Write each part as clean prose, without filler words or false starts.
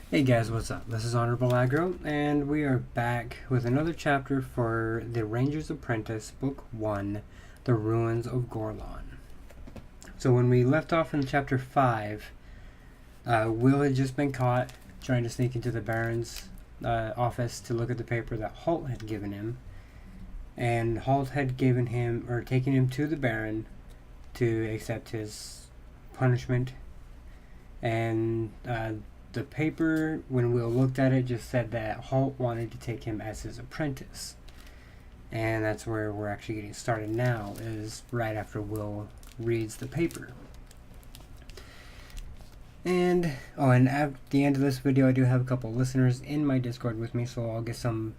Hey guys, what's up? This is honorableaggro, and we are back with another chapter for The Ranger's Apprentice, Book 1, The Ruins of Gorlan. So when we left off in chapter 5, Will had just been caught trying to sneak into the Baron's office to look at the paper that Halt had given him, and Halt had taken him to the Baron to accept his punishment, and the paper, when Will looked at it, just said that Halt wanted to take him as his apprentice. And that's where we're actually getting started now, is right after Will reads the paper. And at the end of this video, I do have a couple listeners in my Discord with me, so I'll get some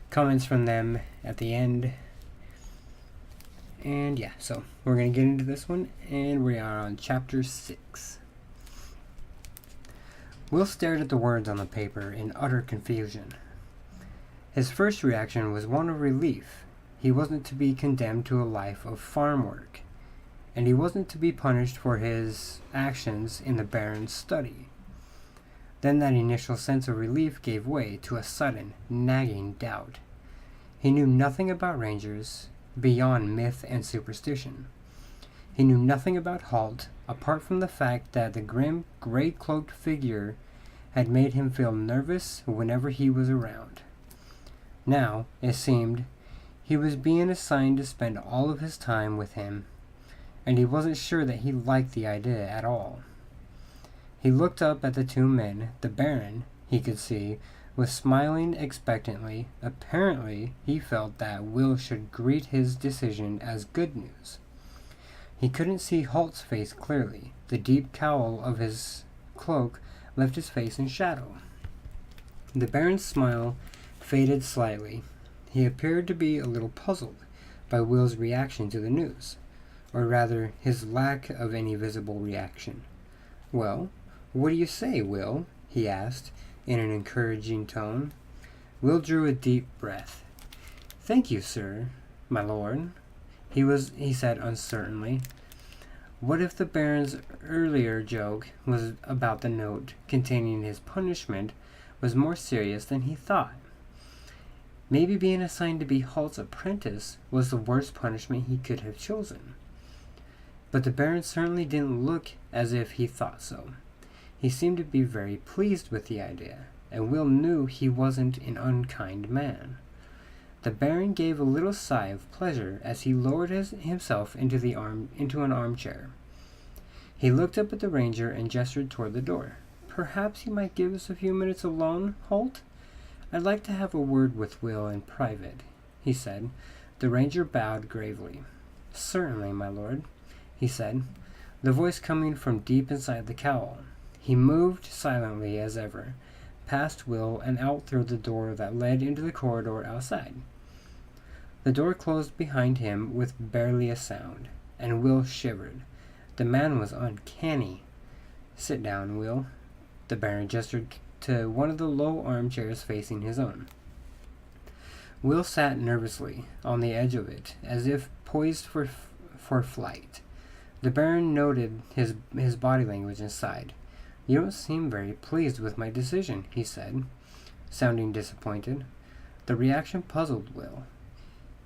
comments from them at the end. And yeah, so we're going to get into this one, and we are on chapter 6. Will stared at the words on the paper in utter confusion. His first reaction was one of relief. He wasn't to be condemned to a life of farm work, and he wasn't to be punished for his actions in the Baron's study. Then that initial sense of relief gave way to a sudden, nagging doubt. He knew nothing about rangers beyond myth and superstition. He knew nothing about Halt, apart from the fact that the grim, gray-cloaked figure had made him feel nervous whenever he was around. Now, it seemed, he was being assigned to spend all of his time with him, and he wasn't sure that he liked the idea at all. He looked up at the two men. The Baron, he could see, was smiling expectantly. Apparently, he felt that Will should greet his decision as good news. He couldn't see Halt's face clearly. The deep cowl of his cloak left his face in shadow. The Baron's smile faded slightly. He appeared to be a little puzzled by Will's reaction to the news, or rather, his lack of any visible reaction. "Well, what do you say, Will?" he asked, in an encouraging tone. Will drew a deep breath. "Thank you, sir, my lord," he said uncertainly. What if the Baron's earlier joke was about the note containing his punishment was more serious than he thought? Maybe being assigned to be Halt's apprentice was the worst punishment he could have chosen. But the Baron certainly didn't look as if he thought so. He seemed to be very pleased with the idea, and Will knew he wasn't an unkind man. The Baron gave a little sigh of pleasure as he lowered himself into an armchair. He looked up at the ranger and gestured toward the door. "Perhaps you might give us a few minutes alone, Halt? I'd like to have a word with Will in private," he said. The ranger bowed gravely. "Certainly, my lord," he said, the voice coming from deep inside the cowl. He moved silently as ever, past Will and out through the door that led into the corridor outside. The door closed behind him with barely a sound, and Will shivered. The man was uncanny. "Sit down, Will." The Baron gestured to one of the low armchairs facing his own. Will sat nervously on the edge of it, as if poised for flight. The Baron noted his body language and sighed. "You don't seem very pleased with my decision," he said, sounding disappointed. The reaction puzzled Will.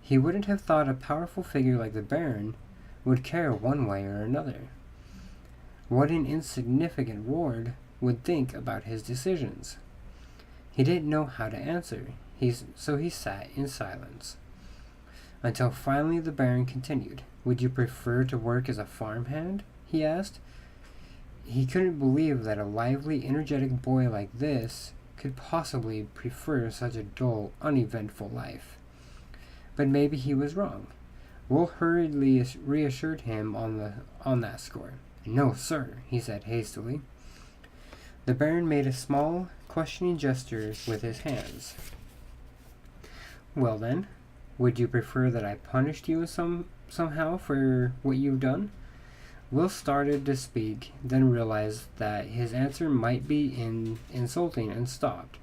He wouldn't have thought a powerful figure like the Baron would care one way or another. What an insignificant ward would think about his decisions. He didn't know how to answer, so he sat in silence. Until finally the Baron continued. "Would you prefer to work as a farmhand?" he asked. He couldn't believe that a lively, energetic boy like this could possibly prefer such a dull, uneventful life. But maybe he was wrong. Will hurriedly reassured him on that score. "No, sir," he said hastily. The Baron made a small, questioning gesture with his hands. "Well then, would you prefer that I punished you somehow for what you've done?" Will started to speak, then realized that his answer might be insulting and stopped.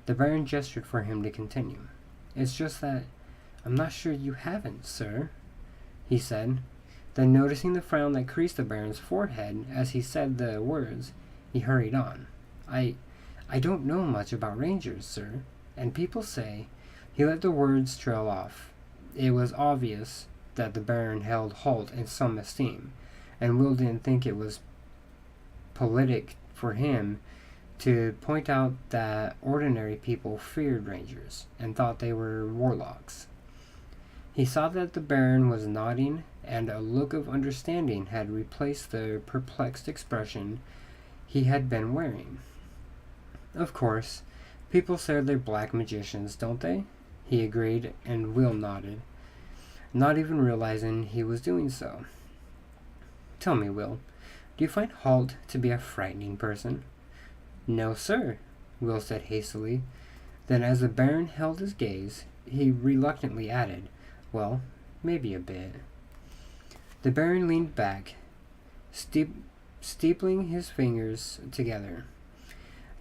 The Baron gestured for him to continue. "It's just that I'm not sure you haven't, sir," he said. Then, noticing the frown that creased the Baron's forehead as he said the words, he hurried on. I I don't know much about rangers, sir, and people say—" He let the words trail off. It was obvious that the Baron held Halt in some esteem, and Will didn't think it was politic for him to point out that ordinary people feared rangers and thought they were warlocks. He saw that the Baron was nodding, and a look of understanding had replaced the perplexed expression he had been wearing. "Of course, people say they're black magicians, don't they?" he agreed, and Will nodded, not even realizing he was doing so. "Tell me, Will, do you find Halt to be a frightening person?" "No, sir," Will said hastily. Then, as the Baron held his gaze, he reluctantly added, "Well, maybe a bit." The Baron leaned back, steepling his fingers together.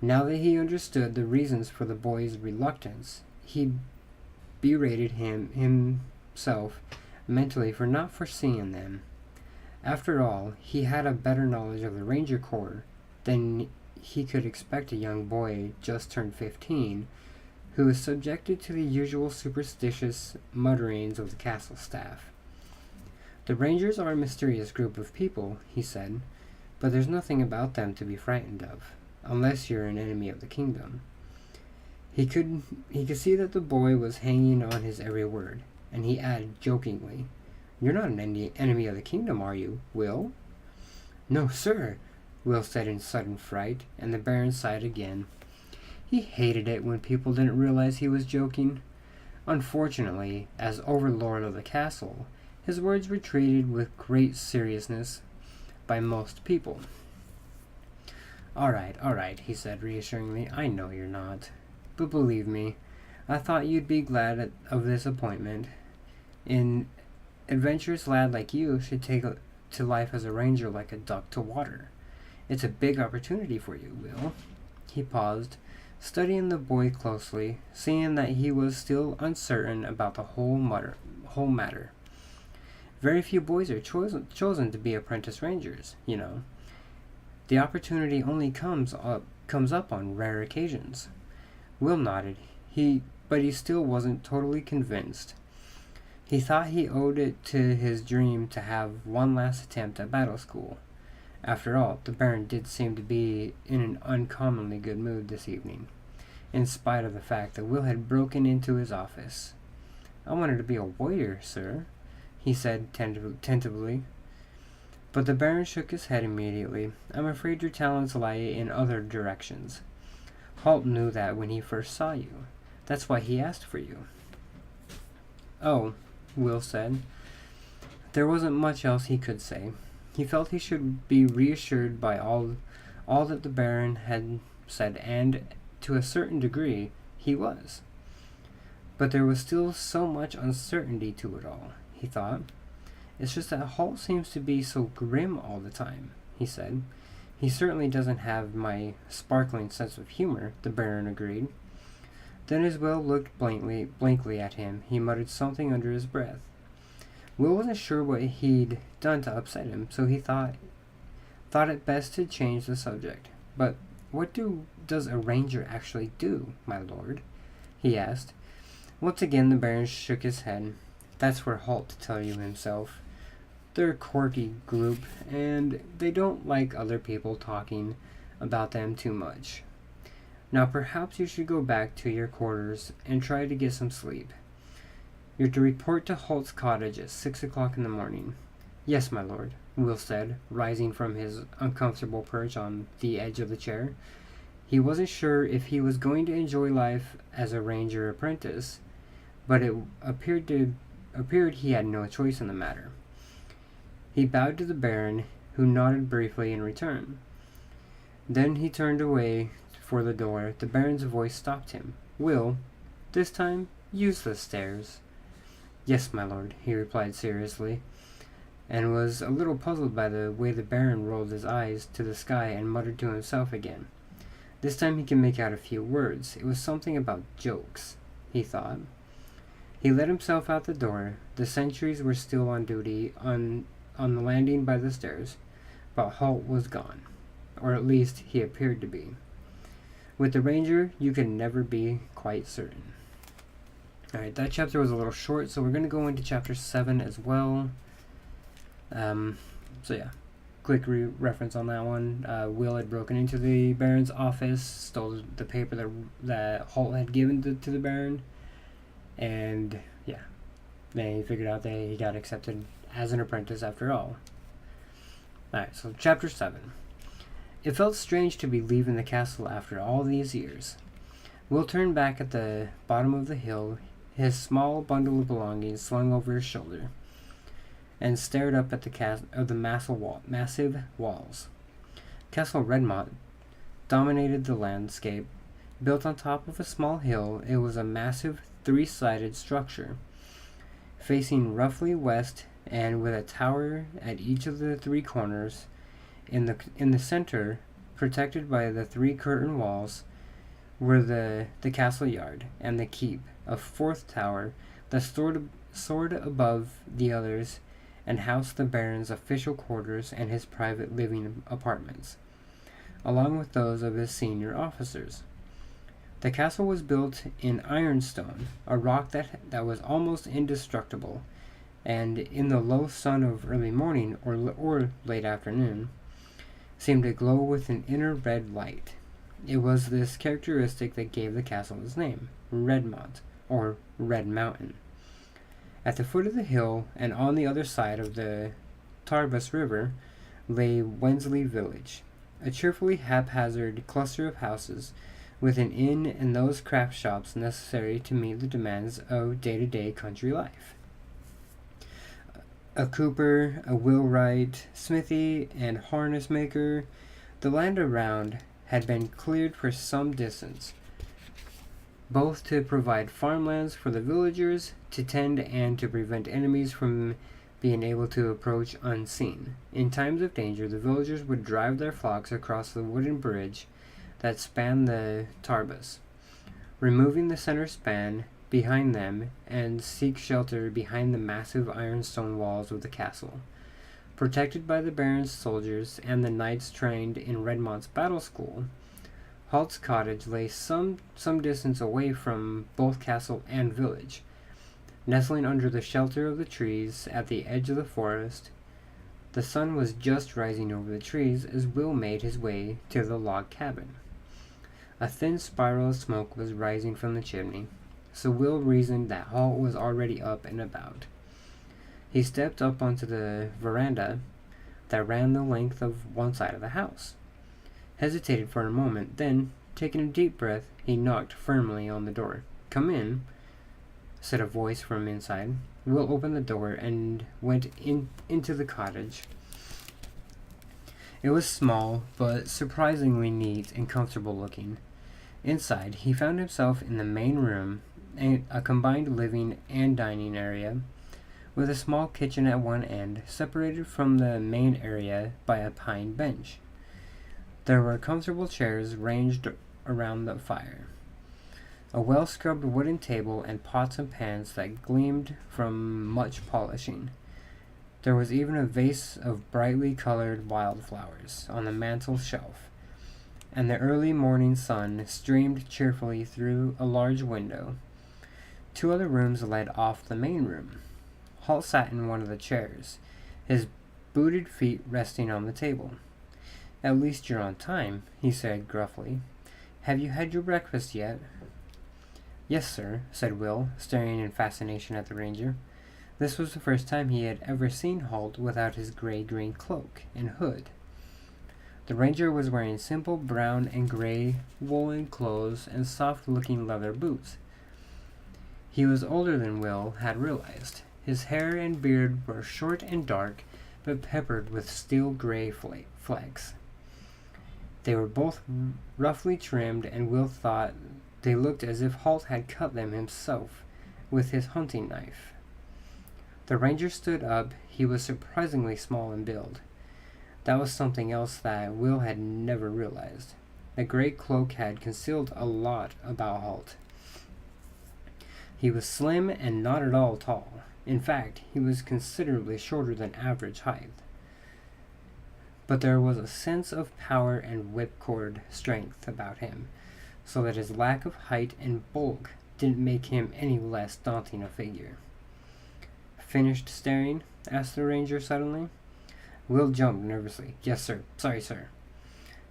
Now that he understood the reasons for the boy's reluctance, he berated himself mentally for not foreseeing them. After all, he had a better knowledge of the Ranger Corps than he could expect a young boy just turned 15, who is subjected to the usual superstitious mutterings of the castle staff. "The Rangers are a mysterious group of people," he said, "but there's nothing about them to be frightened of, unless you're an enemy of the kingdom." He could see that the boy was hanging on his every word, and he added jokingly, "You're not an enemy of the kingdom, are you, Will?" "No, sir," Will said in sudden fright, and the Baron sighed again. He hated it when people didn't realize he was joking. Unfortunately, as overlord of the castle, his words were treated with great seriousness by most people. All right, he said reassuringly. "I know you're not. But believe me, I thought you'd be glad of this appointment. An adventurous lad like you should take to life as a ranger like a duck to water. It's a big opportunity for you, Will." He paused, studying the boy closely, seeing that he was still uncertain about the whole matter. Very few boys are chosen to be apprentice rangers, you know. The opportunity only comes up on rare occasions. Will nodded, but he still wasn't totally convinced. He thought he owed it to his dream to have one last attempt at battle school. After all, the Baron did seem to be in an uncommonly good mood this evening, in spite of the fact that Will had broken into his office. "I wanted to be a waiter, sir," he said tentatively. But the Baron shook his head immediately. "I'm afraid your talents lie in other directions. Halt knew that when he first saw you. That's why he asked for you." "Oh," Will said. There wasn't much else he could say. He felt he should be reassured by all that the Baron had said, and, to a certain degree, he was. But there was still so much uncertainty to it all, he thought. "It's just that Halt seems to be so grim all the time," he said. "He certainly doesn't have my sparkling sense of humor," the Baron agreed. Then as Will looked blankly at him, he muttered something under his breath. Will wasn't sure what he'd done to upset him, so he thought it best to change the subject. "But what does a ranger actually do, my lord?" he asked. Once again the Baron shook his head. "That's for Halt to tell you himself. They're a quirky group, and they don't like other people talking about them too much. Now perhaps you should go back to your quarters and try to get some sleep. You're to report to Halt's cottage at 6 o'clock in the morning." "Yes, my lord," Will said, rising from his uncomfortable perch on the edge of the chair. He wasn't sure if he was going to enjoy life as a ranger apprentice, but it appeared he had no choice in the matter. He bowed to the Baron, who nodded briefly in return. Then he turned away for the door. The Baron's voice stopped him. "Will, this time use the stairs." "Yes, my lord," he replied seriously, and was a little puzzled by the way the Baron rolled his eyes to the sky and muttered to himself again. This time he could make out a few words. It was something about jokes, he thought. He let himself out the door. The sentries were still on duty on the landing by the stairs, but Halt was gone, or at least he appeared to be. With the ranger, you could never be quite certain. Alright, that chapter was a little short, so we're going to go into chapter 7 as well. So yeah, quick reference on that one. Will had broken into the Baron's office, stole the paper that Halt had given to the Baron, and yeah, then he figured out that he got accepted as an apprentice after all. Alright, so chapter 7. It felt strange to be leaving the castle after all these years. Will turned back at the bottom of the hill, his small bundle of belongings slung over his shoulder, and stared up at the massive walls. Castle Redmont dominated the landscape. Built on top of a small hill, it was a massive three-sided structure, facing roughly west and with a tower at each of the three corners. In the center, protected by the three curtain walls, were the castle yard and the keep, a fourth tower that soared above the others and housed the Baron's official quarters and his private living apartments, along with those of his senior officers. The castle was built in ironstone, a rock that was almost indestructible, and in the low sun of early morning or late afternoon, seemed to glow with an inner red light. It was this characteristic that gave the castle its name, Redmont, or Red Mountain. At the foot of the hill, and on the other side of the Tarbus River, lay Wensley Village, a cheerfully haphazard cluster of houses, with an inn and those craft shops necessary to meet the demands of day-to-day country life. A cooper, a wheelwright, smithy, and harness maker. The land around had been cleared for some distance, both to provide farmlands for the villagers to tend and to prevent enemies from being able to approach unseen. In times of danger, the villagers would drive their flocks across the wooden bridge that spanned the Tarbus, removing the center span behind them, and seek shelter behind the massive ironstone walls of the castle. Protected by the Baron's soldiers and the knights trained in Redmont's battle school, Halt's cottage lay some distance away from both castle and village, nestling under the shelter of the trees at the edge of the forest. The sun was just rising over the trees as Will made his way to the log cabin. A thin spiral of smoke was rising from the chimney, so Will reasoned that Halt was already up and about. He stepped up onto the veranda that ran the length of one side of the house, hesitated for a moment, then, taking a deep breath, he knocked firmly on the door. "Come in," said a voice from inside. Will opened the door and went into the cottage. It was small, but surprisingly neat and comfortable looking. Inside, he found himself in the main room, a combined living and dining area, with a small kitchen at one end, separated from the main area by a pine bench. There were comfortable chairs ranged around the fire, a well-scrubbed wooden table, and pots and pans that gleamed from much polishing. There was even a vase of brightly colored wildflowers on the mantel shelf, and the early morning sun streamed cheerfully through a large window. Two other rooms led off the main room. Halt sat in one of the chairs, his booted feet resting on the table. "At least you're on time," he said gruffly. "Have you had your breakfast yet?" "Yes, sir," said Will, staring in fascination at the ranger. This was the first time he had ever seen Halt without his gray-green cloak and hood. The ranger was wearing simple brown and gray woolen clothes and soft-looking leather boots. He was older than Will had realized. His hair and beard were short and dark, but peppered with steel gray flecks. They were both roughly trimmed, and Will thought they looked as if Halt had cut them himself with his hunting knife. The ranger stood up. He was surprisingly small in build. That was something else that Will had never realized. The gray cloak had concealed a lot about Halt. He was slim and not at all tall. In fact, he was considerably shorter than average height. But there was a sense of power and whipcord strength about him, so that his lack of height and bulk didn't make him any less daunting a figure. "Finished staring?" asked the ranger suddenly. Will jumped nervously. "Yes, sir. Sorry, sir,"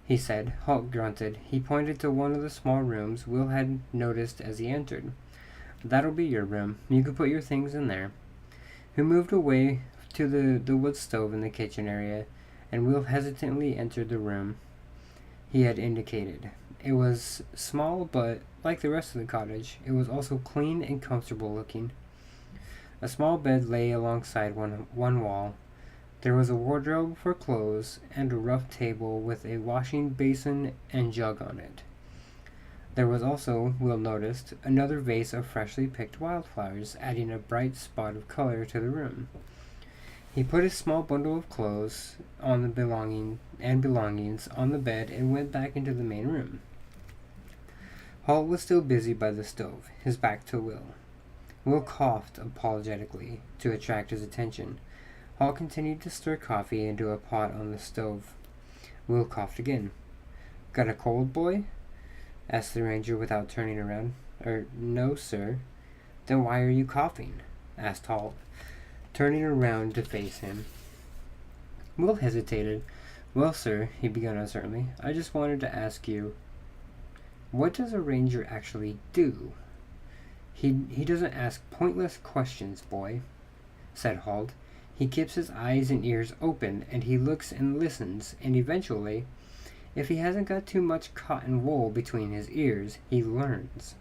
he said. Halt grunted. He pointed to one of the small rooms Will had noticed as he entered. "That'll be your room. You can put your things in there." He moved away to the wood stove in the kitchen area, and Will hesitantly entered the room he had indicated. It was small, but like the rest of the cottage, it was also clean and comfortable looking. A small bed lay alongside one wall. There was a wardrobe for clothes and a rough table with a washing basin and jug on it. There was also, Will noticed, another vase of freshly picked wildflowers, adding a bright spot of color to the room. He put his small bundle of clothes on the belongings on the bed and went back into the main room. Halt was still busy by the stove, his back to Will. Will coughed apologetically to attract his attention. Halt continued to stir coffee into a pot on the stove. Will coughed again. "Got a cold, boy?" asked the ranger without turning around. "No, sir." "Then why are you coughing?" asked Halt, turning around to face him. Will hesitated. "Well, sir," he began uncertainly, "I just wanted to ask you, what does a ranger actually do?" He doesn't ask pointless questions, boy," said Halt. "He keeps his eyes and ears open, and he looks and listens, and eventually, if he hasn't got too much cotton wool between his ears, he learns."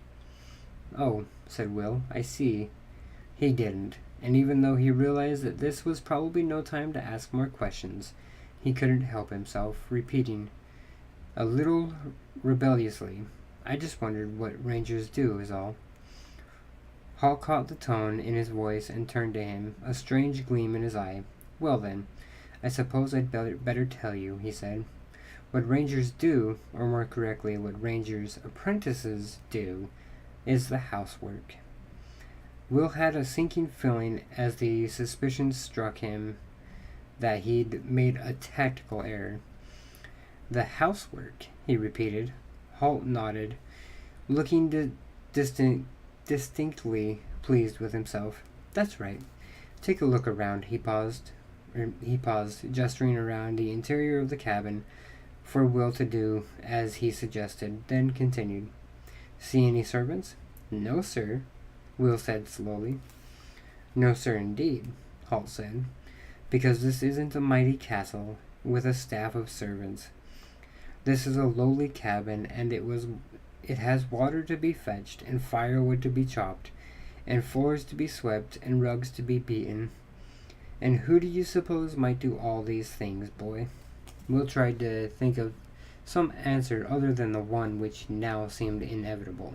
"Oh," said Will, "I see." He didn't, and even though he realized that this was probably no time to ask more questions, he couldn't help himself repeating, a little rebelliously, "I just wondered what rangers do, is all." Hall caught the tone in his voice and turned to him, a strange gleam in his eye. "Well then, I suppose I'd better tell you," he said. "What rangers do, or more correctly, what rangers' apprentices do, is the housework." Will had a sinking feeling as the suspicion struck him that he'd made a tactical error. "The housework," he repeated. Halt nodded, looking distinctly pleased with himself. "That's right. Take a look around." He paused, gesturing around the interior of the cabin for Will to do as he suggested, then continued. "See any servants?" "No, sir," Will said slowly. "No, sir, indeed," Halt said, "because this isn't a mighty castle with a staff of servants. This is a lowly cabin, and it has water to be fetched, and firewood to be chopped, and floors to be swept, and rugs to be beaten. And who do you suppose might do all these things, boy?" Will tried to think of some answer other than the one which now seemed inevitable.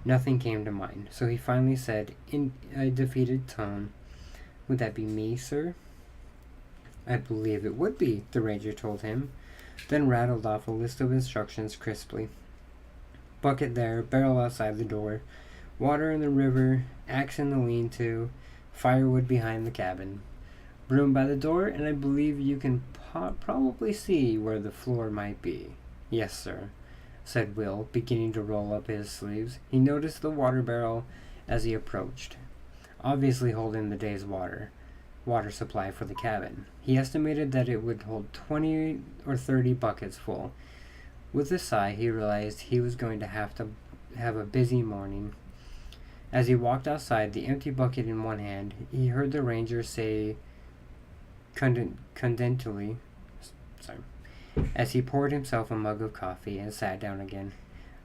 Nothing came to mind, so he finally said in a defeated tone, "Would that be me, sir?" "I believe it would be," the ranger told him, then rattled off a list of instructions crisply. Bucket there, barrel outside the door, water in the river, axe in the lean-to, firewood behind the cabin, broom by the door, and I believe you can probably see where the floor might be." "Yes, sir," said Will, beginning to roll up his sleeves. He noticed the water barrel as he approached, obviously holding the day's water supply for the cabin. He estimated that it would hold 20 or 30 buckets full. With a sigh, he realized he was going to have a busy morning. As he walked outside, the empty bucket in one hand, he heard the ranger say condently, as he poured himself a mug of coffee and sat down again,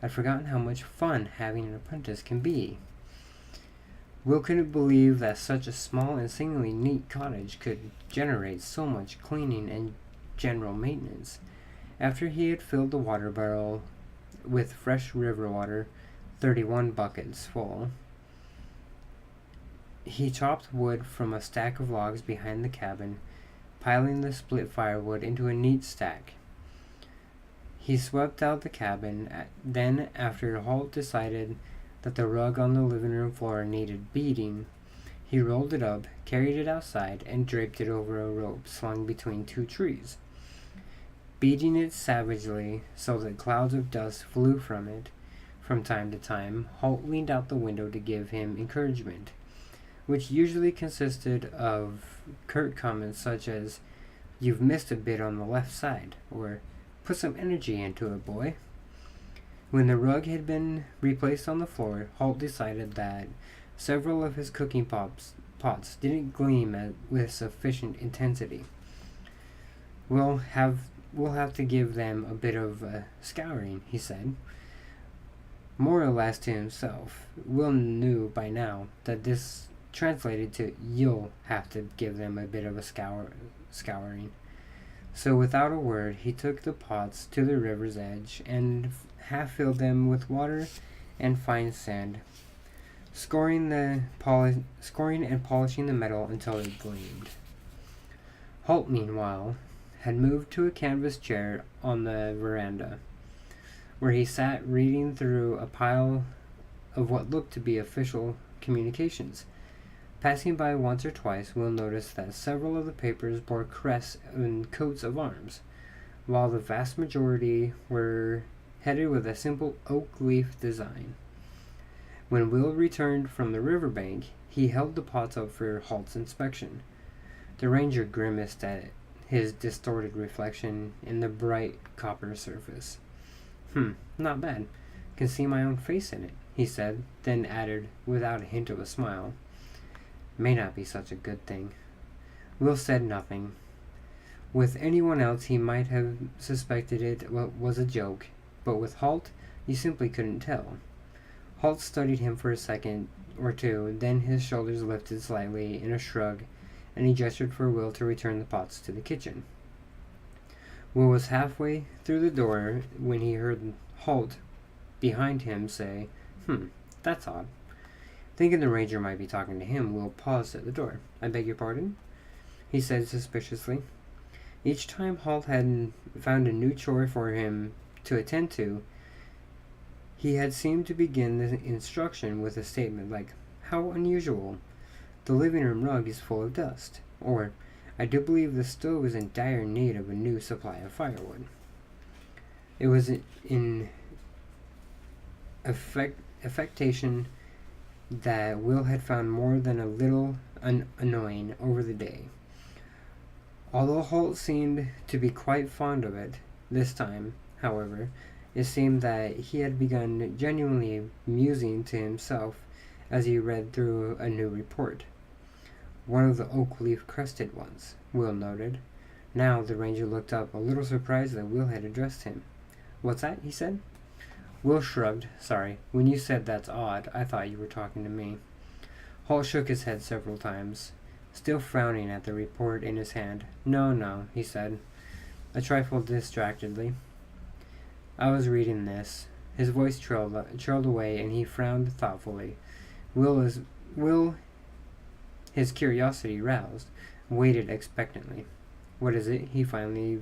"I'd forgotten how much fun having an apprentice can be." Will couldn't believe that such a small and seemingly neat cottage could generate so much cleaning and general maintenance. After he had filled the water barrel with fresh river water, 31 buckets full, he chopped wood from a stack of logs behind the cabin, piling the split firewood into a neat stack. He swept out the cabin. Then, after Halt decided that the rug on the living room floor needed beating, he rolled it up, carried it outside, and draped it over a rope slung between two trees. Beating it savagely so that clouds of dust flew from it, From time to time, Halt leaned out the window to give him encouragement, which usually consisted of curt comments such as, "You've missed a bit on the left side," or "Put some energy into it, boy." When the rug had been replaced on the floor, Halt decided that several of his cooking pots didn't gleam with sufficient intensity. We'll have to give them a bit of a scouring," he said. More or less to himself, Will knew by now that this translated to "you'll have to give them a bit of a scouring." So without a word, he took the pots to the river's edge and half filled them with water and fine sand, scoring and polishing the metal until it gleamed. Halt, meanwhile, had moved to a canvas chair on the veranda, where he sat reading through a pile of what looked to be official communications. Passing by once or twice, Will noticed that several of the papers bore crests and coats of arms, while the vast majority were headed with a simple oak leaf design. When Will returned from the riverbank, he held the pots up for Halt's inspection. The ranger grimaced at his distorted reflection in the bright copper surface. Not bad. Can see my own face in it," he said, then added, without a hint of a smile, "May not be such a good thing." Will said nothing. With anyone else he might have suspected it was a joke, but with Halt you simply couldn't tell. Halt studied him for a second or two, then his shoulders lifted slightly in a shrug, and he gestured for Will to return the pots to the kitchen. Will was halfway through the door when he heard Halt behind him say, "That's odd." Thinking the ranger might be talking to him, Will paused at the door. "I beg your pardon?" he said suspiciously. Each time Halt had found a new chore for him to attend to, he had seemed to begin the instruction with a statement like, "How unusual. The living room rug is full of dust," or, "I do believe the stove is in dire need of a new supply of firewood." It was in affectation that Will had found more than a little annoying over the day. Although Halt seemed to be quite fond of it this time, however, it seemed that he had begun genuinely musing to himself as he read through a new report. One of the oak leaf crested ones, Will noted. Now the ranger looked up, a little surprised that Will had addressed him. "What's that?" he said. Will shrugged. "Sorry, when you said that's odd, I thought you were talking to me." Halt shook his head several times, still frowning at the report in his hand. No, he said, a trifle distractedly. "I was reading this." His voice trailed away, and he frowned thoughtfully. Will, his curiosity roused, waited expectantly. "What is it?" he finally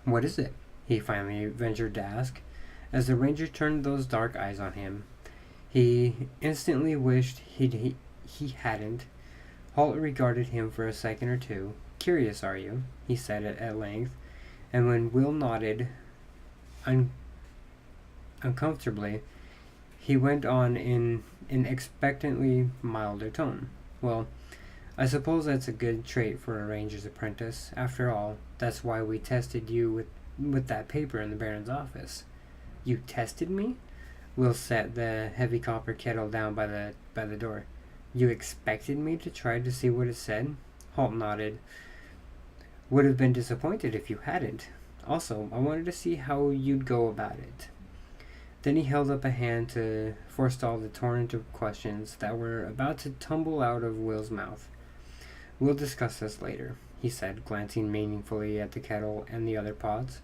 What is it? He finally ventured to ask. As the ranger turned those dark eyes on him, he instantly wished he hadn't. Halt regarded him for a second or two. "Curious, are you?" he said at length, and when Will nodded uncomfortably, he went on in an expectantly milder tone. "Well, I suppose that's a good trait for a ranger's apprentice. After all, that's why we tested you with that paper in the Baron's office." "You tested me?" Will set the heavy copper kettle down by the door. "You expected me to try to see what it said?" Halt nodded. "Would have been disappointed if you hadn't. Also, I wanted to see how you'd go about it." Then he held up a hand to forestall the torrent of questions that were about to tumble out of Will's mouth. "We'll discuss this later," he said, glancing meaningfully at the kettle and the other pots.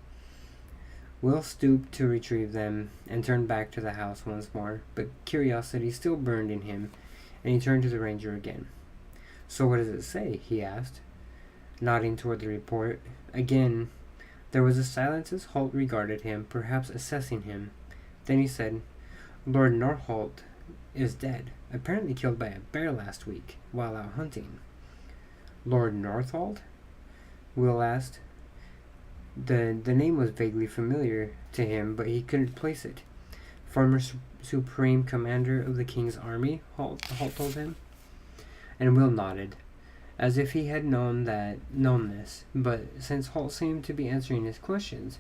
Will stooped to retrieve them and turned back to the house once more, but curiosity still burned in him, and he turned to the ranger again. "So what does it say?" he asked, nodding toward the report. Again there was a silence as Halt regarded him, perhaps assessing him. Then he said, "Lord Northolt is dead, apparently killed by a bear last week while out hunting." "Lord Northolt?" Will asked. The name was vaguely familiar to him, but he couldn't place it. Former Supreme Commander of the King's Army, Halt told him. And Will nodded, as if he had known this, but since Halt seemed to be answering his questions,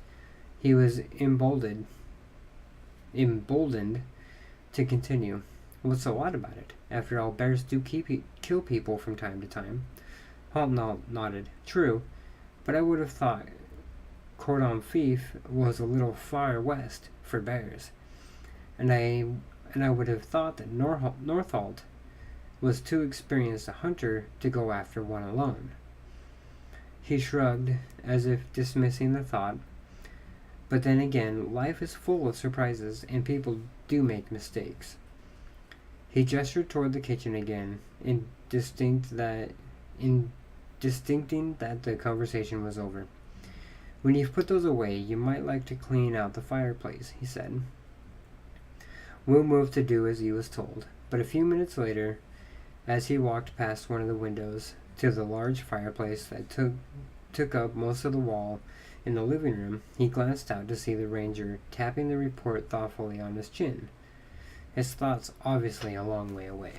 he was emboldened to continue. What's so odd about it? After all, bears do kill people from time to time. Halt nodded. True, but I would have thought cordon fief was a little far west for bears, and I would have thought that Northolt was too experienced a hunter to go after one alone. He shrugged, as if dismissing the thought. But then again, life is full of surprises, and people do make mistakes. He gestured toward the kitchen again, distincting that the conversation was over. When you've put those away, you might like to clean out the fireplace, he said. Will moved to do as he was told, but a few minutes later, as he walked past one of the windows to the large fireplace that took up most of the wall in the living room, he glanced out to see the ranger tapping the report thoughtfully on his chin, his thoughts obviously a long way away.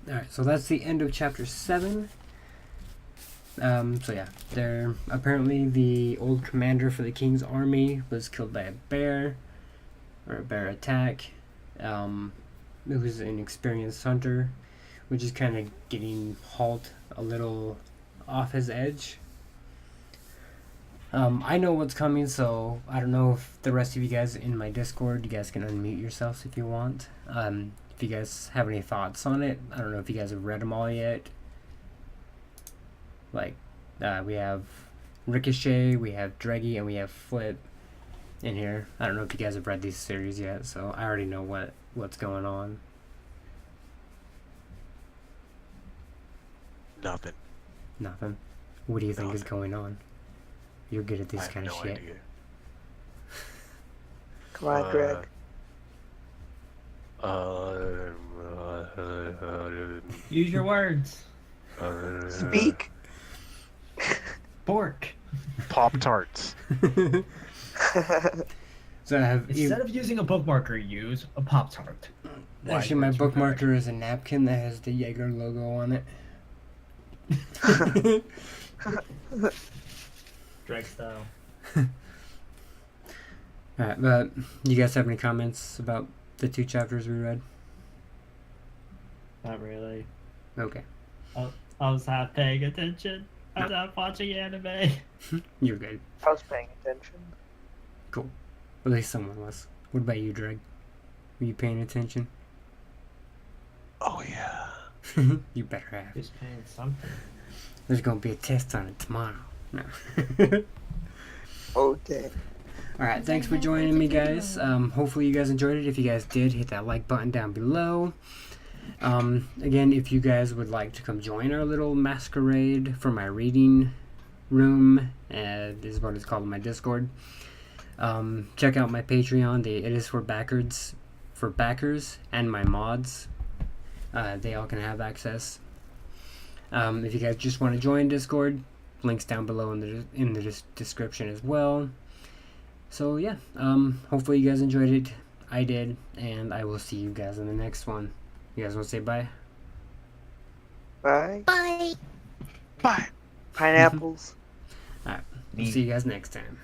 Alright, so that's the end of chapter 7. So yeah, apparently the old commander for the king's army was killed by a bear, or a bear attack. It was an experienced hunter, which is kind of getting Halt a little off his edge. I know what's coming, so I don't know if the rest of you guys in my Discord, you guys can unmute yourselves if you want. If you guys have any thoughts on it, I don't know if you guys have read them all yet. Like, we have Ricochet, we have Dreggy, and we have Flip in here. I don't know if you guys have read these series yet, so I already know what's going on. Nothing. Nothing? What do you think is going on? You're good at this kind of shit. Idea. Come on, Greg. Use your words. Speak. Bork. Pop-Tarts. So Instead of using a bookmarker, use a Pop-Tart. Actually, my bookmarker is a napkin that has the Jaeger logo on it. Drag style. Alright, but you guys have any comments about the 2 chapters we read? Not really. Okay. I was half paying attention. I was half watching anime. You're good. I was paying attention. Cool. At least someone was. What about you, Dreg? Were you paying attention? Oh, yeah. You better have. Just paying something. There's gonna be a test on it tomorrow. No. Okay. Alright, thanks for joining me, guys. Hopefully you guys enjoyed it. If you guys did, hit that like button down below. Again, if you guys would like to come join our little masquerade for my reading room, this is what it's called in my Discord, check out my Patreon. It is for backers and my mods. They all can have access. If you guys just want to join Discord, links down below in the description as well. So yeah, hopefully you guys enjoyed it. I did, and I will see you guys in the next one. You guys want to say bye? Bye. Bye. Bye. Pineapples. Alright, we'll see you guys next time.